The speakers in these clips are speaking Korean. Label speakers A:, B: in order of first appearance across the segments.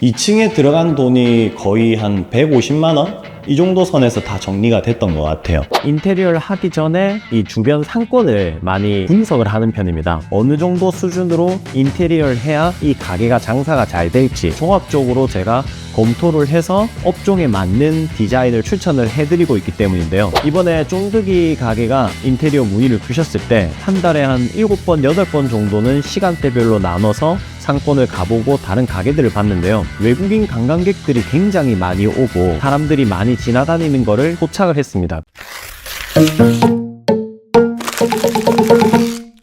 A: 2층에 들어간 돈이 거의 한 150만 원? 이 정도 선에서 다 정리가 됐던 것 같아요.
B: 인테리어를 하기 전에 이 주변 상권을 많이 분석을 하는 편입니다. 어느 정도 수준으로 인테리어를 해야 이 가게가 장사가 잘 될지 종합적으로 제가 검토를 해서 업종에 맞는 디자인을 추천을 해드리고 있기 때문인데요. 이번에 쫀득이 가게가 인테리어 문의를 주셨을 때 한 달에 한 7번, 8번 정도는 시간대별로 나눠서 상권을 가보고 다른 가게들을 봤는데요. 외국인 관광객들이 굉장히 많이 오고 사람들이 많이 지나다니는 거를 포착을 했습니다.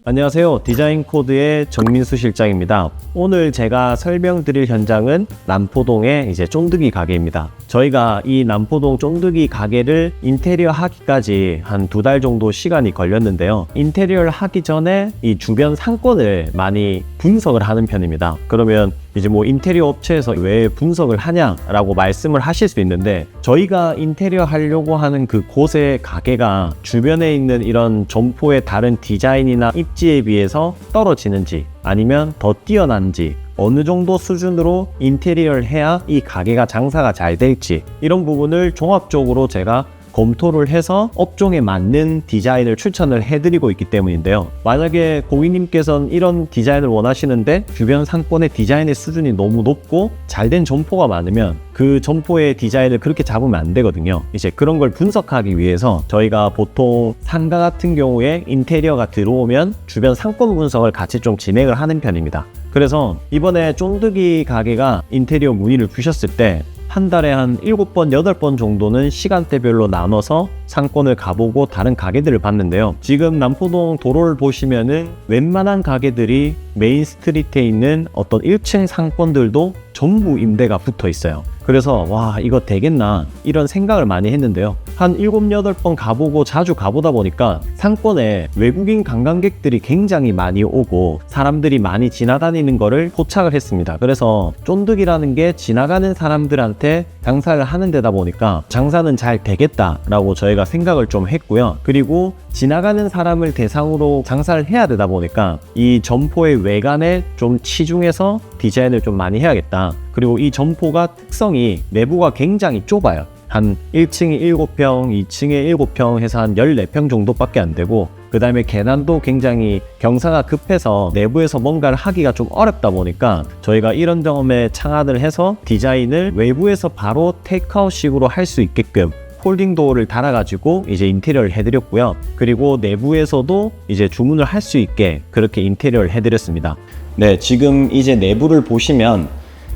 B: 안녕하세요. 디자인코드의 정민수 실장입니다. 오늘 제가 설명드릴 현장은 남포동의 이제 쫀득이 가게입니다. 저희가 이 남포동 쫀득이 가게를 인테리어 하기까지 한 2달 정도 시간이 걸렸는데요. 인테리어를 하기 전에 이 주변 상권을 많이 분석을 하는 편입니다. 그러면 이제 뭐 인테리어 업체에서 왜 분석을 하냐라고 말씀을 하실 수 있는데, 저희가 인테리어 하려고 하는 그 곳의 가게가 주변에 있는 이런 점포의 다른 디자인이나 입지에 비해서 떨어지는지 아니면 더 뛰어난지, 어느 정도 수준으로 인테리어를 해야 이 가게가 장사가 잘 될지, 이런 부분을 종합적으로 제가 검토를 해서 업종에 맞는 디자인을 추천을 해드리고 있기 때문인데요. 만약에 고객님께서는 이런 디자인을 원하시는데 주변 상권의 디자인의 수준이 너무 높고 잘된 점포가 많으면 그 점포의 디자인을 그렇게 잡으면 안 되거든요. 이제 그런 걸 분석하기 위해서 저희가 보통 상가 같은 경우에 인테리어가 들어오면 주변 상권 분석을 같이 좀 진행을 하는 편입니다. 그래서 이번에 쫀득이 가게가 인테리어 문의를 주셨을 때 한 달에 한 7번, 8번 정도는 시간대별로 나눠서 상권을 가보고 다른 가게들을 봤는데요. 지금 남포동 도로를 보시면은 웬만한 가게들이 메인 스트리트에 있는 어떤 1층 상권들도 전부 임대가 붙어 있어요. 그래서 와, 이거 되겠나 이런 생각을 많이 했는데요. 한 7, 8번 가보고 자주 가보다 보니까 상권에 외국인 관광객들이 굉장히 많이 오고 사람들이 많이 지나다니는 거를 포착을 했습니다. 그래서 쫀득이라는 게 지나가는 사람들한테 장사를 하는 데다 보니까 장사는 잘 되겠다라고 저희가 생각을 좀 했고요. 그리고 지나가는 사람을 대상으로 장사를 해야 되다 보니까 이 점포의 외관에 좀 치중해서 디자인을 좀 많이 해야겠다. 그리고 이 점포가 특성이 내부가 굉장히 좁아요. 한 1층에 7평, 2층에 7평 해서 한 14평 정도밖에 안 되고, 그 다음에 계단도 굉장히 경사가 급해서 내부에서 뭔가를 하기가 좀 어렵다 보니까 저희가 이런 점에 창안을 해서 디자인을 외부에서 바로 테이크아웃식으로 할 수 있게끔 폴딩 도어를 달아가지고 이제 인테리어를 해드렸고요. 그리고 내부에서도 이제 주문을 할 수 있게 그렇게 인테리어를 해드렸습니다.
A: 네, 지금 이제 내부를 보시면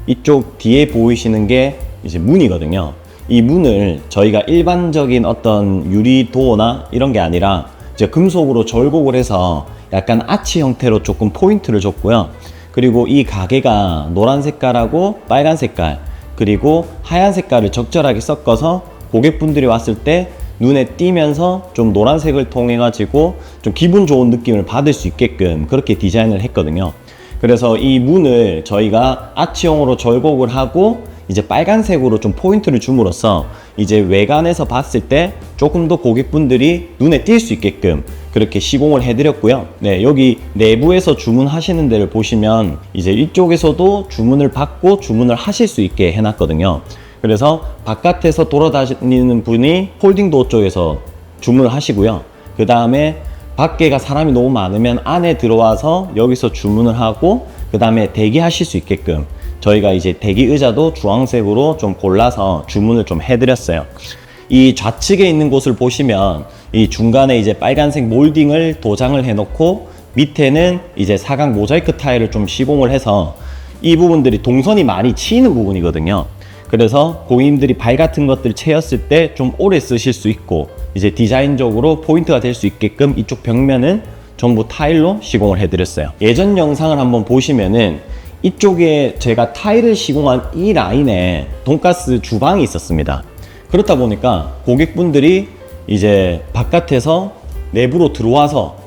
A: 이쪽 뒤에 보이시는 게 이제 문이거든요. 이 문을 저희가 일반적인 어떤 유리 도어나 이런 게 아니라 이제 금속으로 절곡을 해서 약간 아치 형태로 조금 포인트를 줬고요. 그리고 이 가게가 노란 색깔하고 빨간 색깔 그리고 하얀 색깔을 적절하게 섞어서 고객분들이 왔을 때 눈에 띄면서 좀 노란색을 통해 가지고 좀 기분 좋은 느낌을 받을 수 있게끔 그렇게 디자인을 했거든요. 그래서 이 문을 저희가 아치형으로 절곡을 하고 이제 빨간색으로 좀 포인트를 줌으로써 이제 외관에서 봤을 때 조금 더 고객분들이 눈에 띌 수 있게끔 그렇게 시공을 해드렸고요. 네, 여기 내부에서 주문하시는 데를 보시면 이제 이쪽에서도 주문을 받고 주문을 하실 수 있게 해놨거든요. 그래서 바깥에서 돌아다니는 분이 폴딩도어 쪽에서 주문을 하시고요. 그 다음에 밖에가 사람이 너무 많으면 안에 들어와서 여기서 주문을 하고 그 다음에 대기하실 수 있게끔 저희가 이제 대기 의자도 주황색으로 좀 골라서 주문을 좀 해드렸어요. 이 좌측에 있는 곳을 보시면 이 중간에 이제 빨간색 몰딩을 도장을 해놓고 밑에는 이제 사각 모자이크 타일을 좀 시공을 해서 이 부분들이 동선이 많이 치이는 부분이거든요. 그래서 고객님들이 발 같은 것들 채였을 때 좀 오래 쓰실 수 있고 이제 디자인적으로 포인트가 될 수 있게끔 이쪽 벽면은 전부 타일로 시공을 해드렸어요. 예전 영상을 한번 보시면은 이쪽에 제가 타일을 시공한 이 라인에 돈가스 주방이 있었습니다. 그렇다 보니까 고객분들이 이제 바깥에서 내부로 들어와서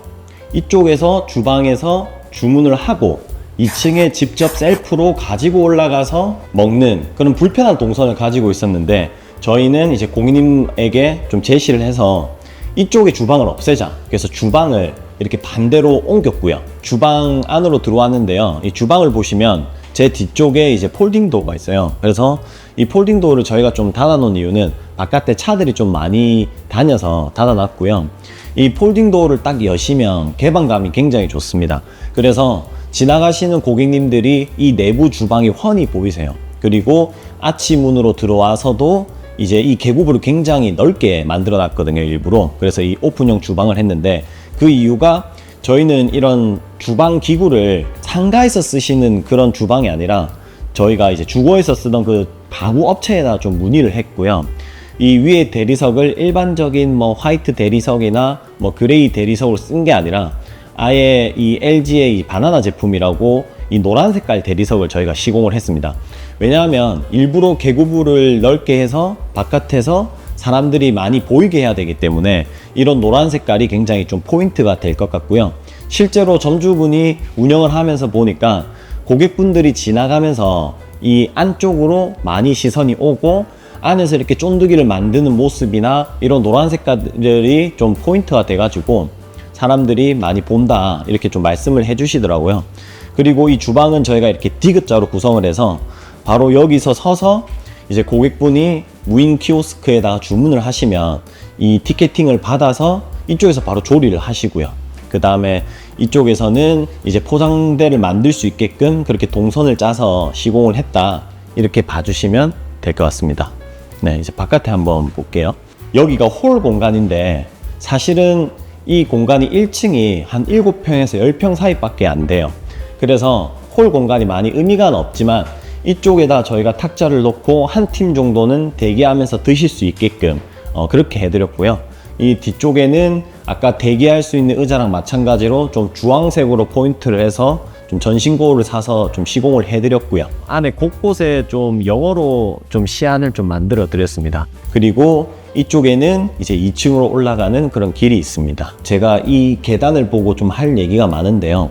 A: 이쪽에서 주방에서 주문을 하고 2층에 직접 셀프로 가지고 올라가서 먹는 그런 불편한 동선을 가지고 있었는데, 저희는 이제 고객님에게 좀 제시를 해서 이쪽에 주방을 없애자. 그래서 주방을 이렇게 반대로 옮겼고요. 주방 안으로 들어왔는데요. 이 주방을 보시면 제 뒤쪽에 이제 폴딩 도어가 있어요. 그래서 이 폴딩 도어를 저희가 좀 닫아놓은 이유는 바깥에 차들이 좀 많이 다녀서 닫아놨고요. 이 폴딩 도어를 딱 여시면 개방감이 굉장히 좋습니다. 그래서 지나가시는 고객님들이 이 내부 주방이 훤히 보이세요. 그리고 아치문으로 들어와서도 이제 이 계급으로 굉장히 넓게 만들어 놨거든요, 일부러. 그래서 이 오픈형 주방을 했는데, 그 이유가 저희는 이런 주방 기구를 상가에서 쓰시는 그런 주방이 아니라 저희가 이제 주거에서 쓰던 그 가구 업체에다 좀 문의를 했고요. 이 위에 대리석을 일반적인 뭐 화이트 대리석이나 뭐 그레이 대리석으로 쓴 게 아니라 아예 이 LG의 이 바나나 제품이라고 이 노란 색깔 대리석을 저희가 시공을 했습니다. 왜냐하면 일부러 개구부를 넓게 해서 바깥에서 사람들이 많이 보이게 해야 되기 때문에 이런 노란 색깔이 굉장히 좀 포인트가 될 것 같고요. 실제로 점주분이 운영을 하면서 보니까 고객분들이 지나가면서 이 안쪽으로 많이 시선이 오고 안에서 이렇게 쫀득이를 만드는 모습이나 이런 노란 색깔들이 좀 포인트가 돼가지고 사람들이 많이 본다, 이렇게 좀 말씀을 해주시더라고요. 그리고 이 주방은 저희가 이렇게 D자로 구성을 해서 바로 여기서 서서 이제 고객분이 무인 키오스크에다가 주문을 하시면 이 티켓팅을 받아서 이쪽에서 바로 조리를 하시고요. 그 다음에 이쪽에서는 이제 포장대를 만들 수 있게끔 그렇게 동선을 짜서 시공을 했다, 이렇게 봐주시면 될 것 같습니다. 네, 이제 바깥에 한번 볼게요. 여기가 홀 공간인데 사실은 이 공간이 1층이 한 7평에서 10평 사이밖에 안 돼요. 그래서 홀 공간이 많이 의미가 없지만 이쪽에다 저희가 탁자를 놓고 한 팀 정도는 대기하면서 드실 수 있게끔 그렇게 해드렸고요. 이 뒤쪽에는 아까 대기할 수 있는 의자랑 마찬가지로 좀 주황색으로 포인트를 해서 좀 전신고를 사서 좀 시공을 해드렸고요.
B: 안에 곳곳에 좀 영어로 좀 시안을 좀 만들어 드렸습니다.
A: 그리고 이쪽에는 이제 2층으로 올라가는 그런 길이 있습니다. 제가 이 계단을 보고 좀 할 얘기가 많은데요.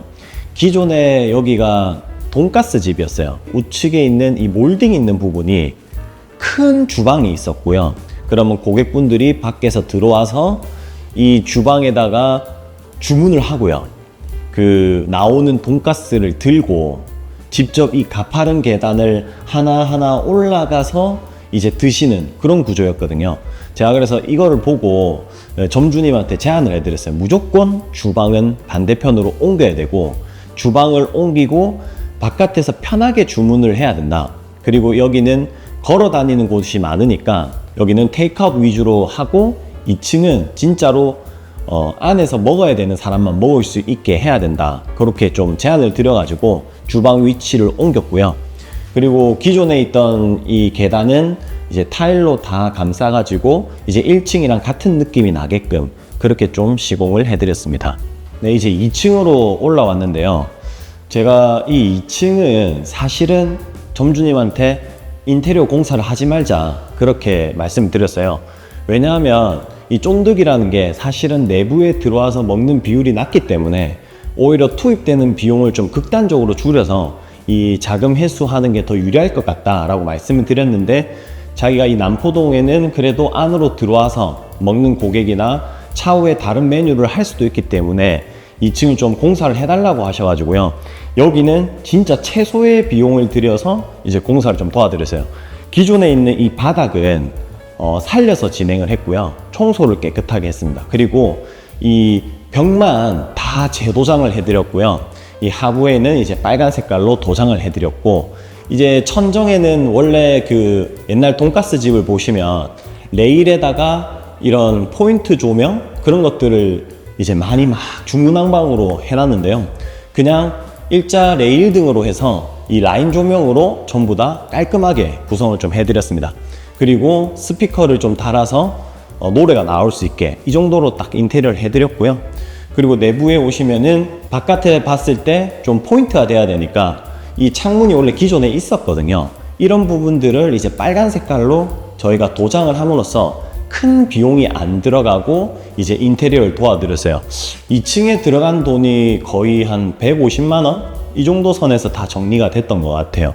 A: 기존에 여기가 돈가스 집이었어요. 우측에 있는 이 몰딩 있는 부분이 큰 주방이 있었고요. 그러면 고객분들이 밖에서 들어와서 이 주방에다가 주문을 하고요. 그 나오는 돈가스를 들고 직접 이 가파른 계단을 하나하나 올라가서 이제 드시는 그런 구조였거든요. 제가 그래서 이거를 보고 점주님한테 제안을 해드렸어요. 무조건 주방은 반대편으로 옮겨야 되고 주방을 옮기고 바깥에서 편하게 주문을 해야 된다. 그리고 여기는 걸어 다니는 곳이 많으니까 여기는 테이크아웃 위주로 하고 2층은 진짜로 안에서 먹어야 되는 사람만 먹을 수 있게 해야 된다. 그렇게 좀 제안을 드려가지고 주방 위치를 옮겼고요. 그리고 기존에 있던 이 계단은 이제 타일로 다 감싸가지고 이제 1층이랑 같은 느낌이 나게끔 그렇게 좀 시공을 해드렸습니다. 네, 이제 2층으로 올라왔는데요. 제가 이 2층은 사실은 점주님한테 인테리어 공사를 하지 말자, 그렇게 말씀드렸어요. 왜냐하면 이 쫀득이라는 게 사실은 내부에 들어와서 먹는 비율이 낮기 때문에 오히려 투입되는 비용을 좀 극단적으로 줄여서 이 자금 회수하는 게 더 유리할 것 같다라고 말씀을 드렸는데, 자기가 이 남포동에는 그래도 안으로 들어와서 먹는 고객이나 차후에 다른 메뉴를 할 수도 있기 때문에 2층을 좀 공사를 해달라고 하셔가지고요. 여기는 진짜 최소의 비용을 들여서 이제 공사를 좀 도와드렸어요. 기존에 있는 이 바닥은 살려서 진행을 했고요. 청소를 깨끗하게 했습니다. 그리고 이 벽만 다 재도장을 해드렸고요. 이 하부에는 이제 빨간 색깔로 도장을 해드렸고, 이제 천정에는 원래 그 옛날 돈가스 집을 보시면 레일에다가 이런 포인트 조명 그런 것들을 이제 많이 막 중구난방으로 해놨는데요. 그냥 일자 레일 등으로 해서 이 라인 조명으로 전부 다 깔끔하게 구성을 좀 해드렸습니다. 그리고 스피커를 좀 달아서 노래가 나올 수 있게 이 정도로 딱 인테리어를 해드렸고요. 그리고 내부에 오시면은 바깥에 봤을 때 좀 포인트가 돼야 되니까 이 창문이 원래 기존에 있었거든요. 이런 부분들을 이제 빨간 색깔로 저희가 도장을 함으로써 큰 비용이 안 들어가고 이제 인테리어를 도와드렸어요. 2층에 들어간 돈이 거의 한 150만 원? 이 정도 선에서 다 정리가 됐던 것 같아요.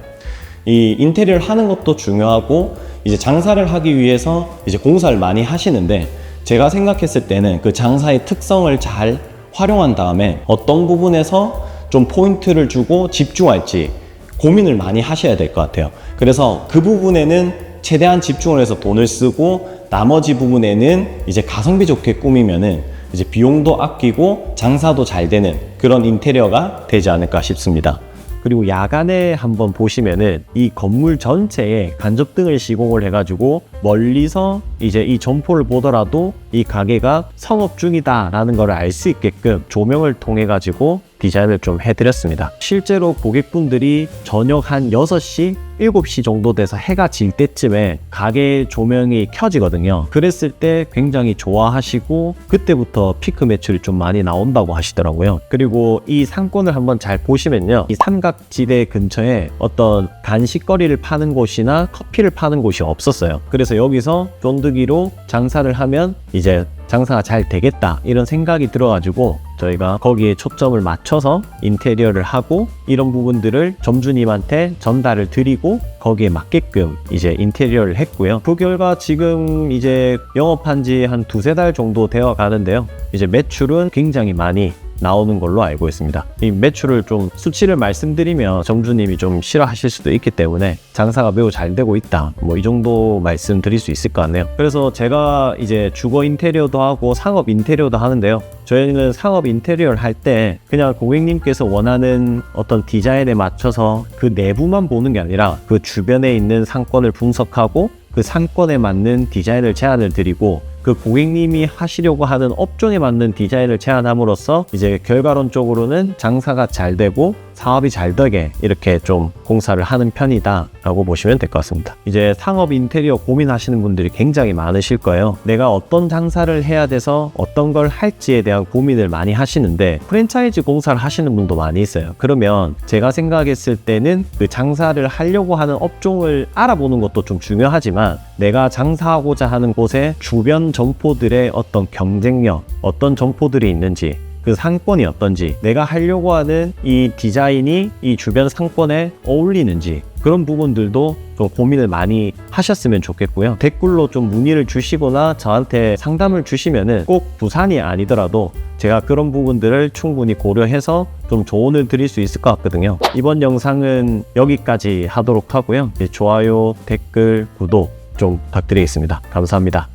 A: 이 인테리어를 하는 것도 중요하고 이제 장사를 하기 위해서 이제 공사를 많이 하시는데, 제가 생각했을 때는 그 장사의 특성을 잘 활용한 다음에 어떤 부분에서 좀 포인트를 주고 집중할지 고민을 많이 하셔야 될 것 같아요. 그래서 그 부분에는 최대한 집중을 해서 돈을 쓰고 나머지 부분에는 이제 가성비 좋게 꾸미면은 이제 비용도 아끼고 장사도 잘 되는 그런 인테리어가 되지 않을까 싶습니다.
B: 그리고 야간에 한번 보시면은 이 건물 전체에 간접등을 시공을 해가지고 멀리서 이제 이 점포를 보더라도 이 가게가 성업 중이다라는 걸 알 수 있게끔 조명을 통해 가지고 디자인을 좀 해드렸습니다. 실제로 고객분들이 저녁 한 6시, 7시 정도 돼서 해가 질 때쯤에 가게 조명이 켜지거든요. 그랬을 때 굉장히 좋아하시고 그때부터 피크 매출이 좀 많이 나온다고 하시더라고요. 그리고 이 상권을 한번 잘 보시면요. 이 삼각지대 근처에 어떤 간식거리를 파는 곳이나 커피를 파는 곳이 없었어요. 그래서 여기서 쫀득이로 장사를 하면 이제 장사가 잘 되겠다 이런 생각이 들어가지고 저희가 거기에 초점을 맞춰서 인테리어를 하고 이런 부분들을 점주님한테 전달을 드리고 거기에 맞게끔 이제 인테리어를 했고요. 그 결과 지금 이제 영업한 지 한 2-3달 정도 되어 가는데요. 이제 매출은 굉장히 많이 나오는 걸로 알고 있습니다. 이 매출을 좀 수치를 말씀드리면 점주님이 좀 싫어하실 수도 있기 때문에 장사가 매우 잘 되고 있다. 뭐 이 정도 말씀드릴 수 있을 것 같네요. 그래서 제가 이제 주거 인테리어도 하고 상업 인테리어도 하는데요. 저희는 상업 인테리어를 할 때 그냥 고객님께서 원하는 어떤 디자인에 맞춰서 그 내부만 보는 게 아니라 그 주변에 있는 상권을 분석하고 그 상권에 맞는 디자인을 제안을 드리고 그 고객님이 하시려고 하는 업종에 맞는 디자인을 제안함으로써 이제 결과론적으로는 장사가 잘 되고 사업이 잘 되게 이렇게 좀 공사를 하는 편이다 라고 보시면 될 것 같습니다. 이제 상업 인테리어 고민하시는 분들이 굉장히 많으실 거예요. 내가 어떤 장사를 해야 돼서 어떤 걸 할지에 대한 고민을 많이 하시는데 프랜차이즈 공사를 하시는 분도 많이 있어요. 그러면 제가 생각했을 때는 그 장사를 하려고 하는 업종을 알아보는 것도 좀 중요하지만 내가 장사하고자 하는 곳의 주변 점포들의 어떤 경쟁력, 어떤 점포들이 있는지 그 상권이 어떤지 내가 하려고 하는 이 디자인이 이 주변 상권에 어울리는지 그런 부분들도 좀 고민을 많이 하셨으면 좋겠고요. 댓글로 좀 문의를 주시거나 저한테 상담을 주시면은 꼭 부산이 아니더라도 제가 그런 부분들을 충분히 고려해서 좀 조언을 드릴 수 있을 것 같거든요. 이번 영상은 여기까지 하도록 하고요. 좋아요, 댓글, 구독 좀 부탁드리겠습니다. 감사합니다.